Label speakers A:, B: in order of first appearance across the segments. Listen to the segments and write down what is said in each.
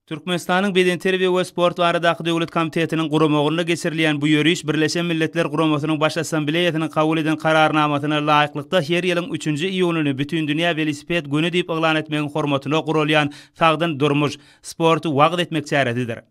A: Türkmenistanyň Beden terbiýe we sport baradaky döwlet komitetiniň guramagyna geçirilýän bu ýörüş Birleşen Milletler Guramasynyň baş assambleýasynyň kabul eden kararnamasyna laýyklykda her ýylyň 3-nji iýulyny bütün dünýä velosiped güni diýip eglan etmegiň hormatyna gurulýan sagdyn durmuş sporty wagt etmek çäresidir.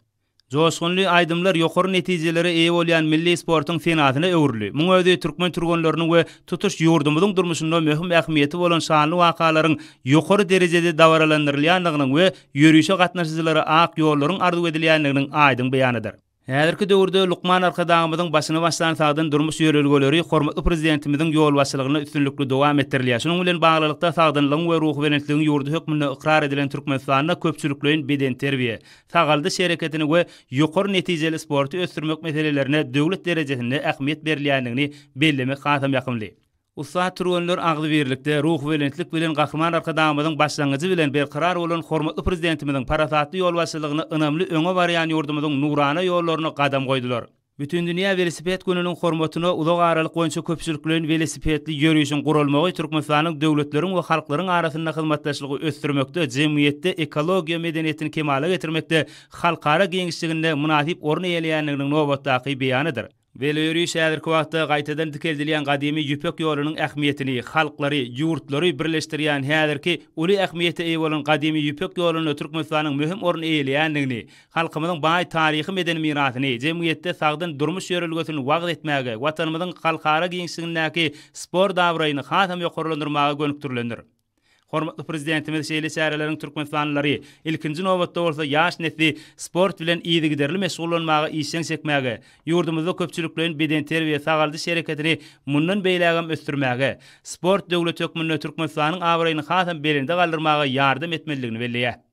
A: Joşgunly aýdymlar ýokary netijelere eýe bolýan milli sportyň fenatyna öwrüli. Muň özi türkmen turganlarynyň we tutuş ýurdumyzyň durmuşynda möhüm ähmiýeti bolan şanly wakalaryň ýokary derejede dawralandyrylýanlygynyň we ýörüşe gatnaşyjylara ak ýollaryň arzuw edilýänliginiň aýdym beýanydyr. Häzirki döwürde Lukman Arkadağymyzyň başyna başlan sagdyn durmuş ýörelgeleri hormatly prezidentimiziň ýol başçylygyna üstünlikli dowam etdirilýär. Şonuň bilen baglykda sagdynlygyň we ruh berentligiň ýurdu hökmünde ikrar edilen Türkmenistanyna köpçülikliň beden terbiýe, sagaldy şereketini we ýokary netijeli sporty ösdürmek meselelerine döwlet derejesinde ähmiýet berilýändigini bellemek hasam ýakymly. Usta turganlar agly birlikde ruh welentlik bilen Gahryman Arkadağymyzyň başlangyjy bilen berkarar bolan hormatly prezidentimiziň parasatly ýol başçylygyny önemli öňe barýan ýurdumyzyň nurana ýollaryna gadam goýdular. Bütün dünýä velosiped gününiň hormatyna ulak aralyk boýunça köpçülikliň velosipedli ýörüşiň gurulmagy Türkmenistanyň döwletleriň we halklaryň arasynda hyzmatdaşlygy ösdürmekde, jemgyýetde ekologiýa medeniýetini kemale getirmekde, halkara geňişliginde münasip orun eýelýänliginiň nobatdaky beýanydyr. Velo ýörüş häzirki wagtda gaýtadan dikildilýän gadymy ýüpek ýolunyň ähmiýetini, halklary, ýurtlary birleşdirýän häzirki uly ähmiýete eýe bolan gadymy ýüpek ýoluny Türkmenistanyň möhüm orun eýelýändigini, halkymyzyň baý taryhy medeni mirasyny, jemgyýetde sagdyn durmuş ýörelgesini wagt etmäge, watanymyzyň halkara giňişligindäki spor dawraýyny hasam ýokarylandyrmaga gönükdirilendir. Hormatly prezidentimiz şeýle şäherleriň türkmenistanyllary ilkinji nobatda bolsa ýaş nesli sport bilen ýygy giderli meşgullanmagy işeň çekmäge, ýurdumyzda köpçülikliň beden terbiýe sagaldy şereketini mundan beýlägem ösdürmäge, sport döwlet hökmünde Türkmenistanyň awraýyny hasam belinde galdyrmaga ýardam etmeliligini belleýär.